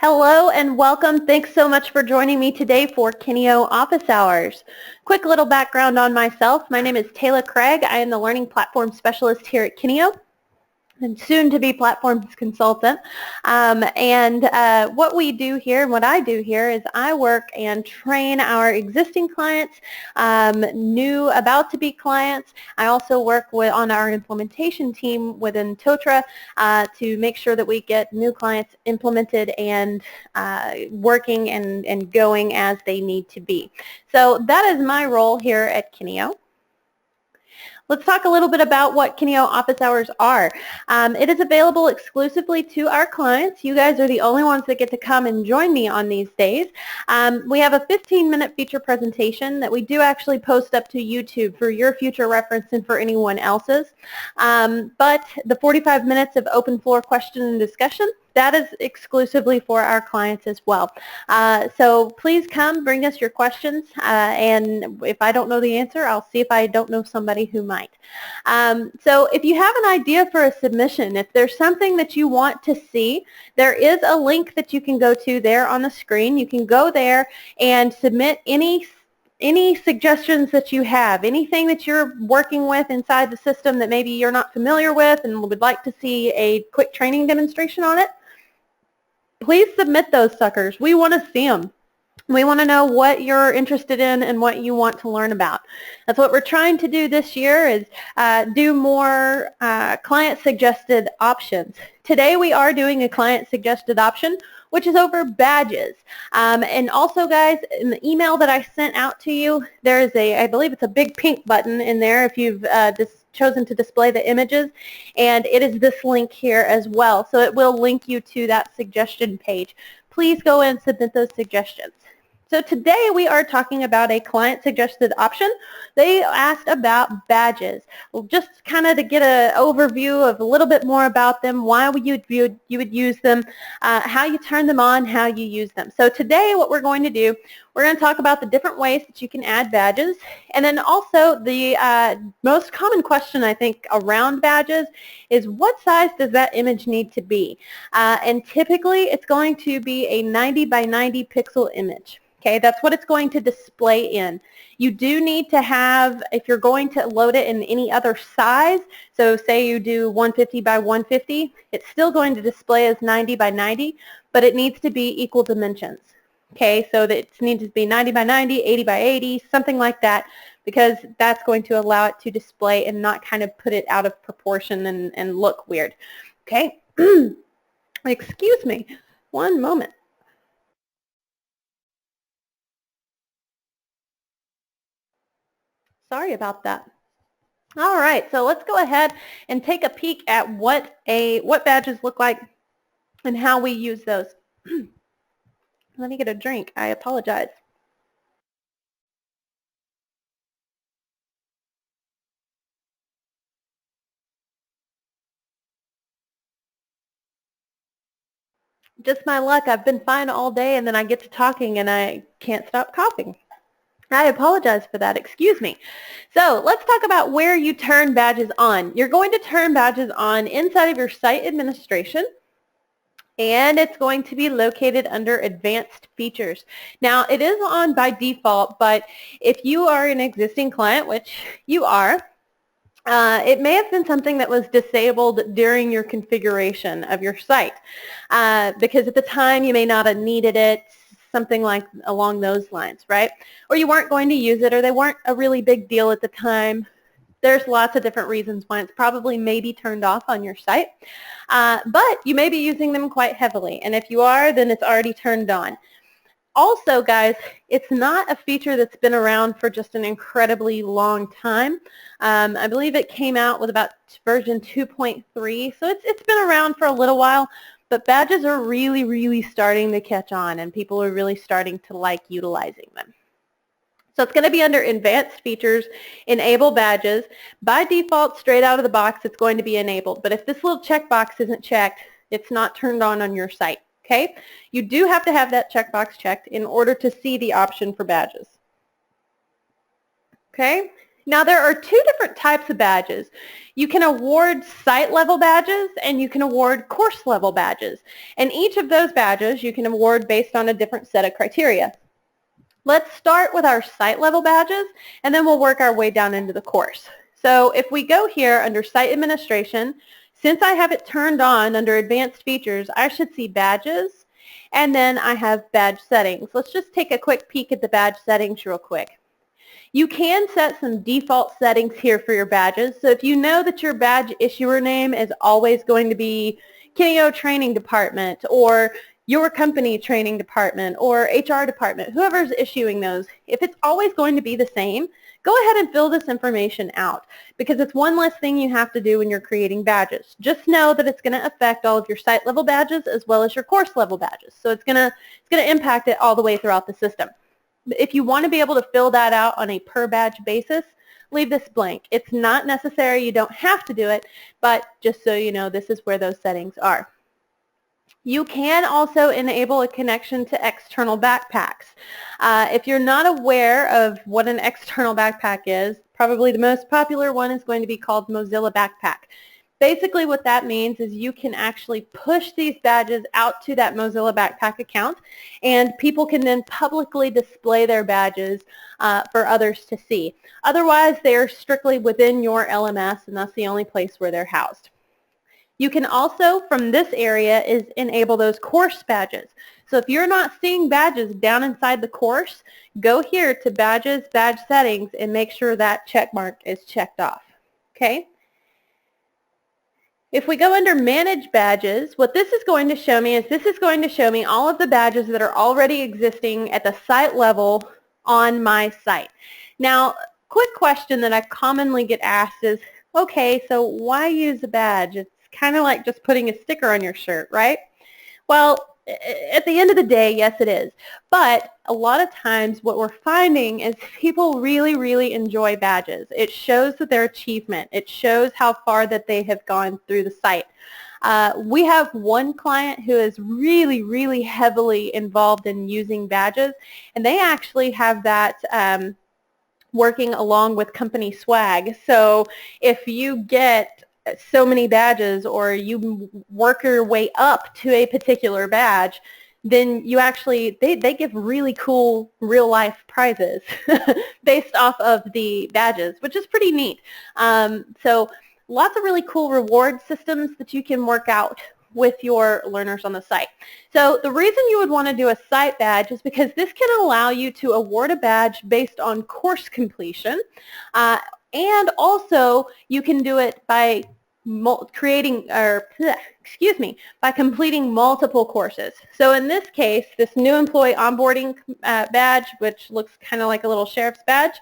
Hello and welcome. Thanks so much for joining me today for Kineo Office Hours. Quick little background on myself. My name is Taylor Craig. I am the Learning Platform Specialist here at Kineo and soon to be platforms consultant. What we do here and what I do here is I work and train our existing clients, new about to be clients. I also work on our implementation team within Totara to make sure that we get new clients implemented and working and going as they need to be. So that is my role here at Kineo. Let's talk a little bit about what Kineo Office Hours are. It is available exclusively to our clients. You guys are the only ones that get to come and join me on these days. We have a 15-minute feature presentation that we do actually post up to YouTube for your future reference and for anyone else's. But the 45 minutes of open floor question and discussion, that is exclusively for our clients as well. So please come, bring us your questions, and if I don't know the answer, I'll see if I don't know somebody who might. So if you have an idea for a submission, if there's something that you want to see, there is a link that you can go to there on the screen. You can go there and submit any suggestions that you have, anything that you're working with inside the system that maybe you're not familiar with and would like to see a quick training demonstration on it. Please submit those suckers. We want to see them. We want to know what you're interested in and what you want to learn about. That's what we're trying to do this year is do more client-suggested options. Today we are doing a client-suggested option, which is over badges. And also, guys, in the email that I sent out to you, there is I believe it's a big pink button in there if you've chosen to display the images, and it is this link here as well. So it will link you to that suggestion page. Please go and submit those suggestions. So today we are talking about a client-suggested option. They asked about badges. Well, just kind of to get an overview of a little bit more about them, why you would use them, how you turn them on, how you use them. So today what we're going to do, we're going to talk about the different ways that you can add badges, and then also the most common question I think around badges is what size does that image need to be? And typically it's going to be a 90 by 90 pixel image. Okay, that's what it's going to display in. You do need to have, if you're going to load it in any other size, so say you do 150 by 150, it's still going to display as 90 by 90, but it needs to be equal dimensions. Okay, so that it needs to be 90 by 90, 80 by 80, something like that, because that's going to allow it to display and not kind of put it out of proportion and look weird. Okay, excuse me, one moment. Sorry about that. All right, so let's go ahead and take a peek at what badges look like and how we use those. Let me get a drink. I apologize. Just my luck. I've been fine all day, and then I get to talking, and I can't stop coughing. I apologize for that. Excuse me. So let's talk about where you turn badges on. You're going to turn badges on inside of your site administration, and it's going to be located under advanced features. Now it is on by default, but if you are an existing client, which you are, it may have been something that was disabled during your configuration of your site because at the time you may not have needed it, something like along those lines, right? Or you weren't going to use it, or they weren't a really big deal at the time. There's lots of different reasons why it's probably maybe turned off on your site, but you may be using them quite heavily, and if you are, then it's already turned on. Also, guys, it's not a feature that's been around for just an incredibly long time. I believe it came out with about version 2.3, so it's been around for a little while, but badges are really, really starting to catch on, and people are really starting to like utilizing them. So it's going to be under Advanced Features, Enable Badges. By default, straight out of the box, it's going to be enabled, but if this little checkbox isn't checked, it's not turned on your site. Okay, you do have to have that checkbox checked in order to see the option for badges. Okay, Now there are two different types of badges. You can award site level badges and you can award course level badges. And each of those badges you can award based on a different set of criteria. Let's start with our site level badges and then we'll work our way down into the course. So if we go here under site administration, since I have it turned on under advanced features, I should see badges and then I have badge settings. Let's just take a quick peek at the badge settings real quick. You can set some default settings here for your badges. So if you know that your badge issuer name is always going to be Kineo Training Department or your company training department or HR department, whoever's issuing those, if it's always going to be the same, go ahead and fill this information out because it's one less thing you have to do when you're creating badges. Just know that it's going to affect all of your site level badges as well as your course level badges. So it's going to impact it all the way throughout the system. If you want to be able to fill that out on a per badge basis, leave this blank. It's not necessary. You don't have to do it, but just so you know, this is where those settings are. You can also enable a connection to external backpacks. If you're not aware of what an external backpack is, probably the most popular one is going to be called Mozilla Backpack. Basically what that means is you can actually push these badges out to that Mozilla Backpack account and people can then publicly display their badges for others to see. Otherwise, they're strictly within your LMS and that's the only place where they're housed. You can also, from this area, enable those course badges. So if you're not seeing badges down inside the course, go here to Badges, Badge Settings, and make sure that check mark is checked off. Okay? If we go under Manage Badges, what this is going to show me is this is going to show me all of the badges that are already existing at the site level on my site. Now, quick question that I commonly get asked is, okay, so why use a badge? It's kind of like just putting a sticker on your shirt, right? Well, at the end of the day, yes it is. But a lot of times what we're finding is people really, really enjoy badges. It shows that their achievement. It shows how far that they have gone through the site. We have one client who is really, really heavily involved in using badges, and they actually have that working along with company swag. So if you get so many badges or you work your way up to a particular badge, then you actually, they give really cool real life prizes based off of the badges, which is pretty neat. So lots of really cool reward systems that you can work out with your learners on the site. So the reason you would want to do a site badge is because this can allow you to award a badge based on course completion, and also you can do it by by completing multiple courses. So in this case, this new employee onboarding badge, which looks kind of like a little sheriff's badge,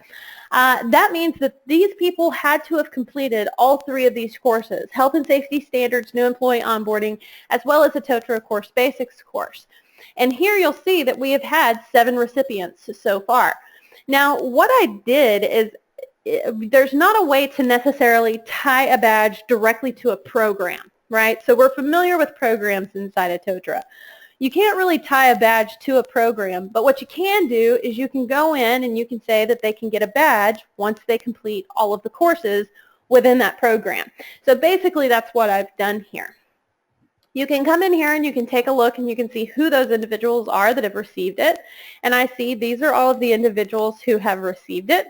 that means that these people had to have completed all 3 of these courses: Health and Safety Standards, New Employee Onboarding, as well as a Totara Course Basics course. And here you'll see that we have had 7 recipients so far. Now, what I did is, there's not a way to necessarily tie a badge directly to a program, right? So we're familiar with programs inside of Totara. You can't really tie a badge to a program, but what you can do is you can go in and you can say that they can get a badge once they complete all of the courses within that program. So basically that's what I've done here. You can come in here and you can take a look and you can see who those individuals are that have received it. And I see these are all of the individuals who have received it.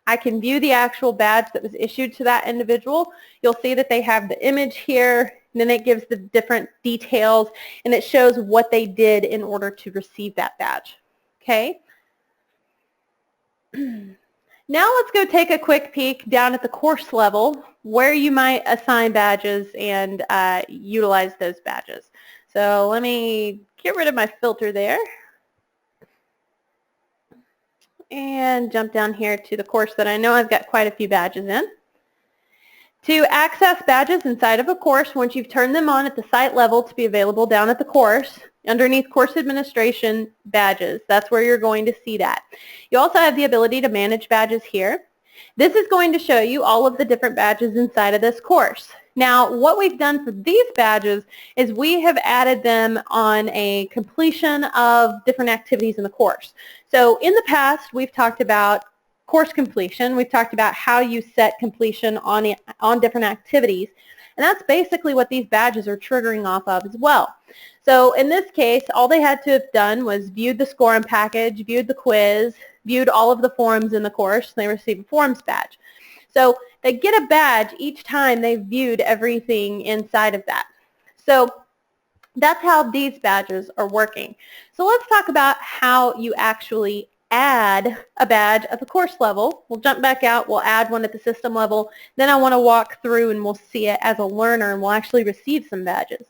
I can view the actual badge that was issued to that individual. You'll see that they have the image here, and then it gives the different details, and it shows what they did in order to receive that badge. Okay? Now let's go take a quick peek down at the course level where you might assign badges and utilize those badges. So let me get rid of my filter there and jump down here to the course that I know I've got quite a few badges in. To access badges inside of a course, once you've turned them on at the site level to be available down at the course, underneath Course Administration, Badges, that's where you're going to see that. You also have the ability to manage badges here. This is going to show you all of the different badges inside of this course. Now, what we've done for these badges is we have added them on a completion of different activities in the course. So in the past, we've talked about course completion. We've talked about how you set completion on different activities. And that's basically what these badges are triggering off of as well. So in this case, all they had to have done was viewed the scoring package, viewed the quiz, viewed all of the forums in the course, and they receive a forums badge. So they get a badge each time they've viewed everything inside of that. So that's how these badges are working. So let's talk about how you actually add a badge at the course level. We'll jump back out, we'll add one at the system level, then I want to walk through and we'll see it as a learner and we'll actually receive some badges.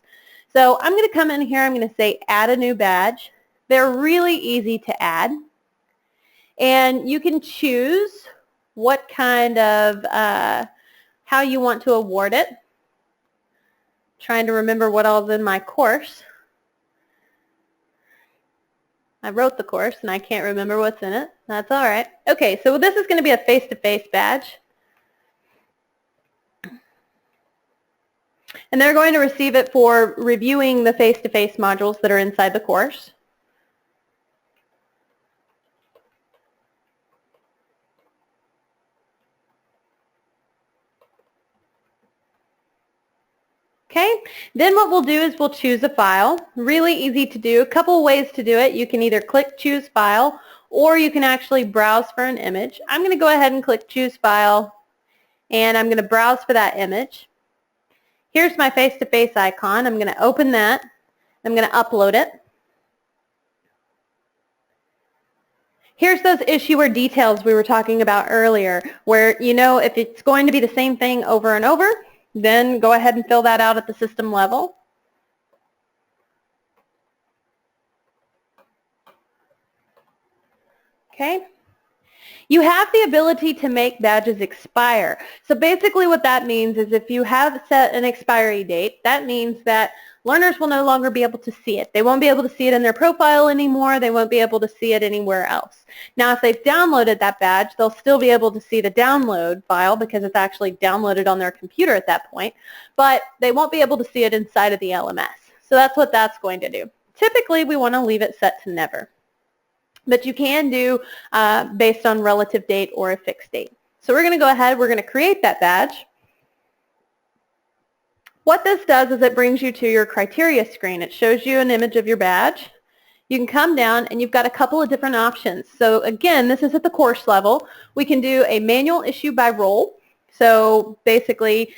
So I'm going to come in here, I'm going to say add a new badge. They're really easy to add. And you can choose what kind of, how you want to award it. Trying to remember what all's in my course. I wrote the course and I can't remember what's in it. That's all right. Okay, so this is going to be a face-to-face badge. And they're going to receive it for reviewing the face-to-face modules that are inside the course. Okay, then what we'll do is we'll choose a file. Really easy to do. A couple ways to do it. You can either click Choose File or you can actually browse for an image. I'm going to go ahead and click Choose File and I'm going to browse for that image. Here's my face-to-face icon. I'm going to open that. I'm going to upload it. Here's those issuer details we were talking about earlier where, you know, if it's going to be the same thing over and over, then go ahead and fill that out at the system level. Okay. You have the ability to make badges expire. So basically what that means is if you have set an expiry date, that means that learners will no longer be able to see it. They won't be able to see it in their profile anymore. They won't be able to see it anywhere else. Now if they've downloaded that badge, they'll still be able to see the download file because it's actually downloaded on their computer at that point, but they won't be able to see it inside of the LMS. So that's what that's going to do. Typically we want to leave it set to never. But you can do based on relative date or a fixed date. So we're going to go ahead, we're going to create that badge. What this does is it brings you to your criteria screen. It shows you an image of your badge. You can come down and you've got a couple of different options. So again, this is at the course level. We can do a manual issue by role. So basically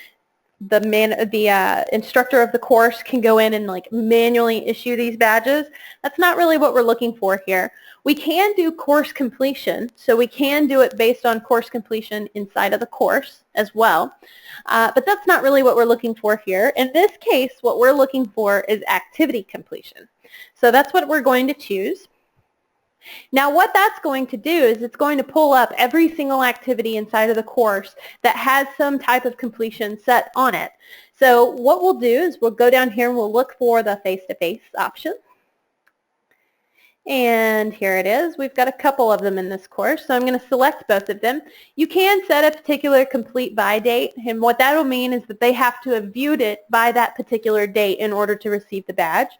the instructor of the course can go in and like manually issue these badges. That's not really what we're looking for here. We can do course completion, so we can do it based on course completion inside of the course as well, but that's not really what we're looking for here. In this case, what we're looking for is activity completion. So that's what we're going to choose. Now what that's going to do is it's going to pull up every single activity inside of the course that has some type of completion set on it. So what we'll do is we'll go down here and we'll look for the face-to-face option. And here it is. We've got a couple of them in this course, so I'm going to select both of them. You can set a particular complete by date, and what that will mean is that they have to have viewed it by that particular date in order to receive the badge.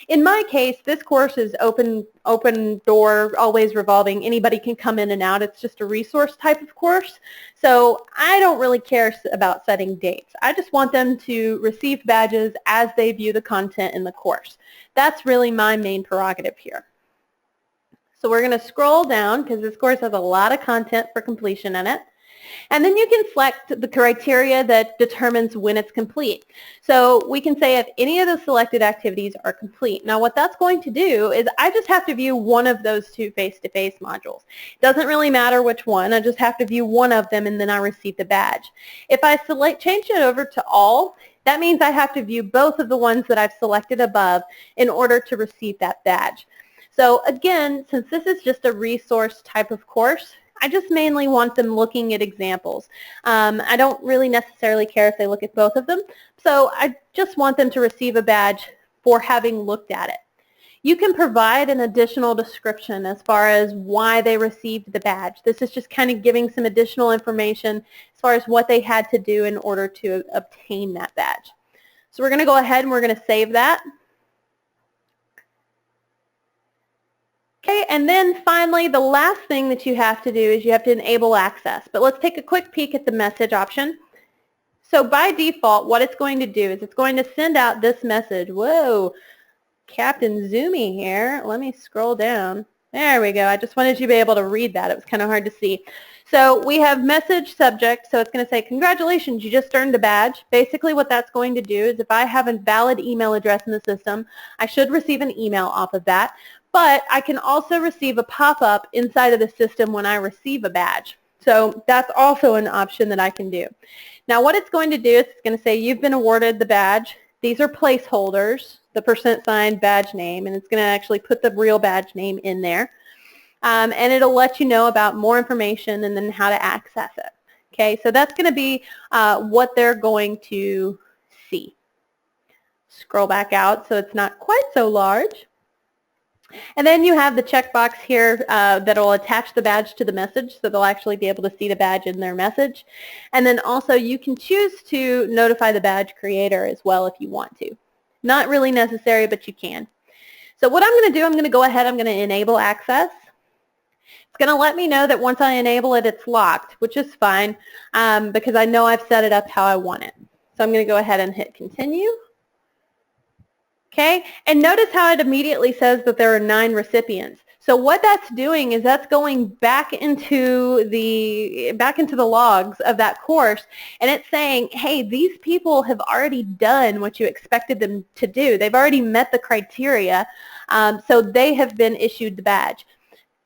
In my case, this course is open door, always revolving. Anybody can come in and out. It's just a resource type of course, so I don't really care about setting dates. I just want them to receive badges as they view the content in the course. That's really my main prerogative here. So we're going to scroll down because this course has a lot of content for completion in it. And then you can select the criteria that determines when it's complete. So we can say if any of the selected activities are complete. Now what that's going to do is I just have to view one of those two face-to-face modules. It doesn't really matter which one. I just have to view one of them and then I receive the badge. If I change it over to all, that means I have to view both of the ones that I've selected above in order to receive that badge. So again, since this is just a resource type of course, I just mainly want them looking at examples. I don't really necessarily care if they look at both of them, so I just want them to receive a badge for having looked at it. You can provide an additional description as far as why they received the badge. This is just kind of giving some additional information as far as what they had to do in order to obtain that badge. So we're going to go ahead and we're going to save that. Okay, And then finally, the last thing that you have to do is you have to enable access. But let's take a quick peek at the message option. So by default, what it's going to do is it's going to send out this message. Whoa, Captain Zoomy here. Let me scroll down. There we go. I just wanted you to be able to read that. It was kind of hard to see. So we have message subject. So it's going to say, congratulations, you just earned a badge. Basically what that's going to do is if I have a valid email address in the system, I should receive an email off of that. But I can also receive a pop-up inside of the system when I receive a badge. So that's also an option that I can do. Now what it's going to do is it's going to say you've been awarded the badge. These are placeholders, the % badge name, and it's going to actually put the real badge name in there. And it'll let you know about more information and then how to access it. Okay, so that's going to be what they're going to see. Scroll back out so it's not quite so large. And then you have the checkbox here that will attach the badge to the message, so they'll actually be able to see the badge in their message. And then also you can choose to notify the badge creator as well if you want to. Not really necessary, but you can. So what I'm going to do, I'm going to go ahead, I'm going to enable access. It's going to let me know that once I enable it, it's locked, which is fine because I know I've set it up how I want it. So I'm going to go ahead and hit continue. Okay, and notice how it immediately says that there are 9 recipients. So what that's doing is that's going back into the logs of that course, and it's saying, hey, these people have already done what you expected them to do. They've already met the criteria, so they have been issued the badge.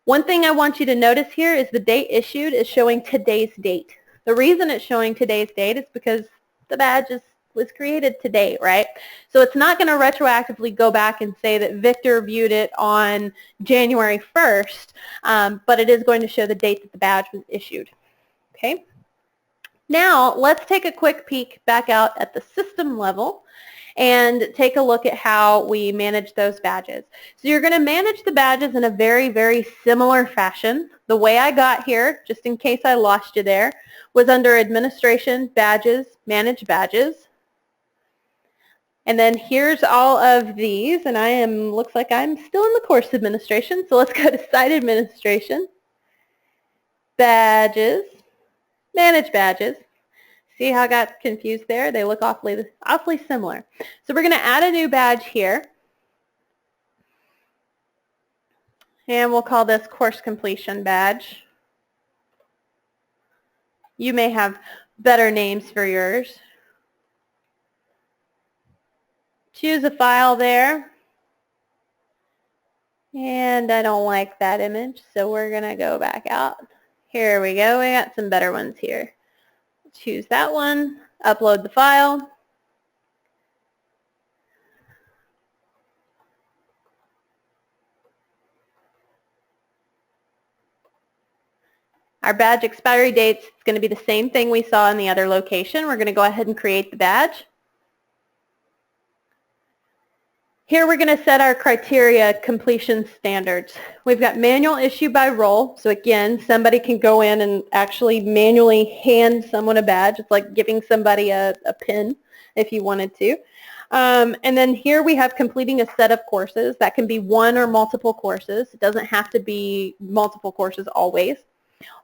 One thing I want you to notice here is the date issued is showing today's date. The reason it's showing today's date is because the badge was created today, right? So it's not going to retroactively go back and say that Victor viewed it on January 1st, but it is going to show the date that the badge was issued. Okay. Now let's take a quick peek back out at the system level and take a look at how we manage those badges. So you're going to manage the badges in a very, very similar fashion. The way I got here, just in case I lost you there, was under Administration, Badges, Manage Badges. And then here's all of these, and looks like I'm still in the course administration, so let's go to Site Administration, Badges, Manage Badges. See how I got confused there? They look awfully similar. So we're going to add a new badge here, and we'll call this Course Completion Badge. You may have better names for yours. Choose a file there, and I don't like that image, so we're going to go back out. Here we go. We got some better ones here. Choose that one, upload the file. Our badge expiry dates is going to be the same thing we saw in the other location. We're going to go ahead and create the badge. Here we're going to set our criteria completion standards. We've got manual issue by role. So again, somebody can go in and actually manually hand someone a badge. It's like giving somebody a pin if you wanted to. And then here we have completing a set of courses. That can be one or multiple courses. It doesn't have to be multiple courses always.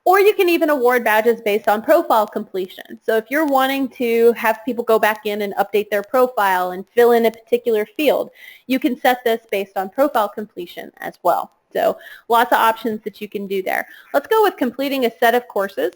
Or you can even award badges based on profile completion. So if you're wanting to have people go back in and update their profile and fill in a particular field, you can set this based on profile completion as well. So lots of options that you can do there. Let's go with completing a set of courses.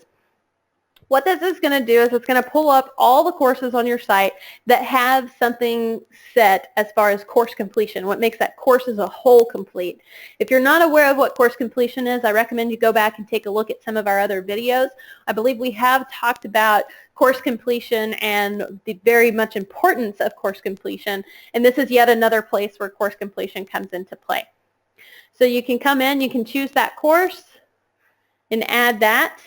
What this is going to do is it's going to pull up all the courses on your site that have something set as far as course completion, what makes that course as a whole complete. If you're not aware of what course completion is, I recommend you go back and take a look at some of our other videos. I believe we have talked about course completion and the very much importance of course completion, and this is yet another place where course completion comes into play. So you can come in, you can choose that course and add that.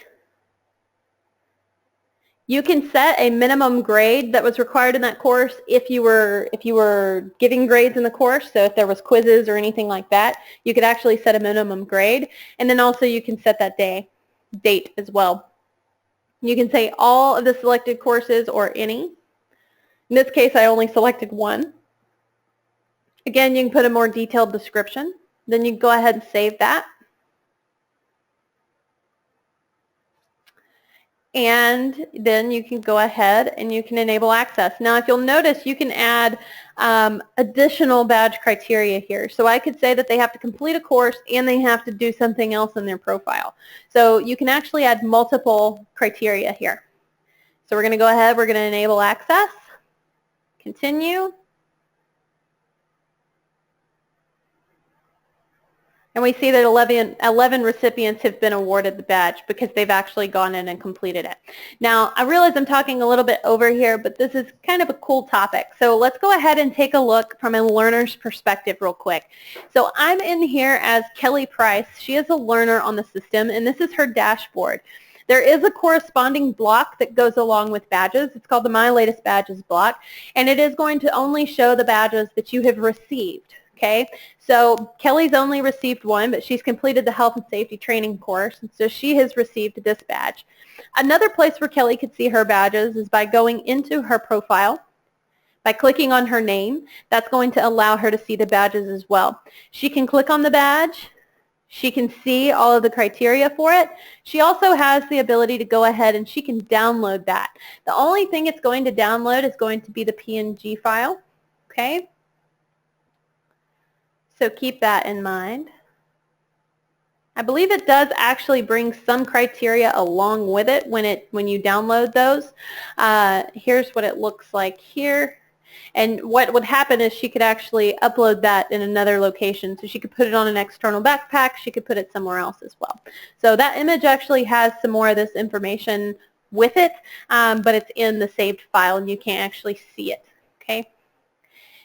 You can set a minimum grade that was required in that course if you were giving grades in the course. So if there was quizzes or anything like that, you could actually set a minimum grade. And then also you can set that date as well. You can say all of the selected courses or any. In this case, I only selected one. Again, you can put a more detailed description. Then you go ahead and save that. And then you can go ahead and you can enable access. Now, if you'll notice, you can add additional badge criteria here. So I could say that they have to complete a course and they have to do something else in their profile. So you can actually add multiple criteria here. So we're going to go ahead, we're going to enable access, continue. And we see that 11 recipients have been awarded the badge because they've actually gone in and completed it. Now, I realize I'm talking a little bit over here, but this is kind of a cool topic. So let's go ahead and take a look from a learner's perspective real quick. So I'm in here as Kelly Price. She is a learner on the system, and this is her dashboard. There is a corresponding block that goes along with badges. It's called the My Latest Badges block, and it is going to only show the badges that you have received. Okay, so Kelly's only received one, but she's completed the health and safety training course, and so she has received this badge. Another place where Kelly could see her badges is by going into her profile, by clicking on her name. That's going to allow her to see the badges as well. She can click on the badge. She can see all of the criteria for it. She also has the ability to go ahead and she can download that. The only thing it's going to download is going to be the PNG file. Okay. So keep that in mind. I believe it does actually bring some criteria along with it when you download those. Here's what it looks like here. And what would happen is she could actually upload that in another location. So she could put it on an external backpack. She could put it somewhere else as well. So that image actually has some more of this information with it, but it's in the saved file and you can't actually see it. Okay.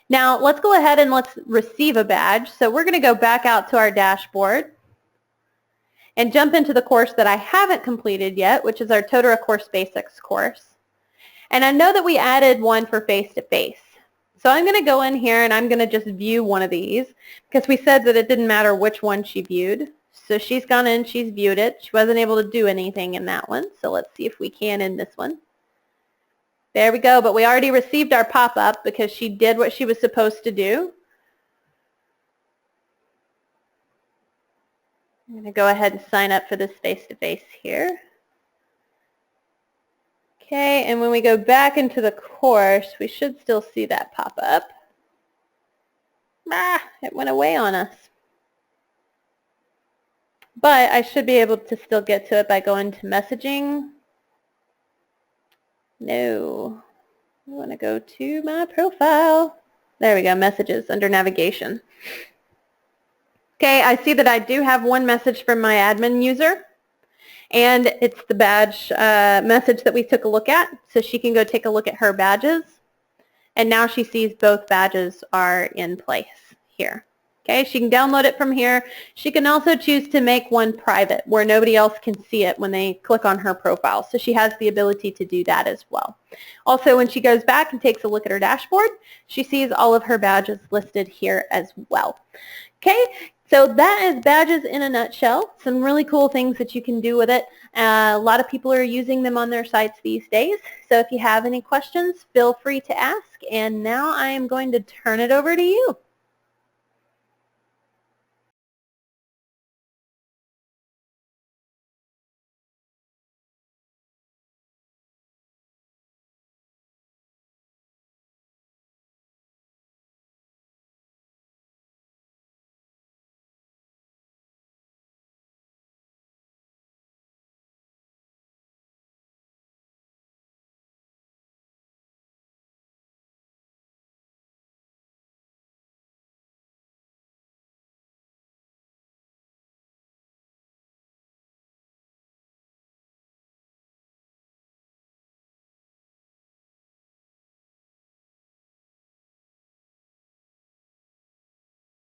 Now let's go ahead and let's receive a badge. So we're going to go back out to our dashboard and jump into the course that I haven't completed yet, which is our Totara Course Basics course. And I know that we added one for face-to-face. So I'm going to go in here and I'm going to just view one of these because we said that it didn't matter which one she viewed. So she's gone in, she's viewed it. She wasn't able to do anything in that one. So let's see if we can in this one. There we go, but we already received our pop-up because she did what she was supposed to do. I'm going to go ahead and sign up for this face-to-face here. Okay, and when we go back into the course, we should still see that pop-up. It went away on us. But I should be able to still get to it by going to messaging. No. I want to go to my profile. There we go, messages under navigation. Okay, I see that I do have one message from my admin user. And it's the badge message that we took a look at. So she can go take a look at her badges. And now she sees both badges are in place here. Okay, she can download it from here. She can also choose to make one private where nobody else can see it when they click on her profile. So she has the ability to do that as well. Also, when she goes back and takes a look at her dashboard, she sees all of her badges listed here as well. Okay, so that is badges in a nutshell. Some really cool things that you can do with it. A lot of people are using them on their sites these days. So if you have any questions, feel free to ask. And now I am going to turn it over to you.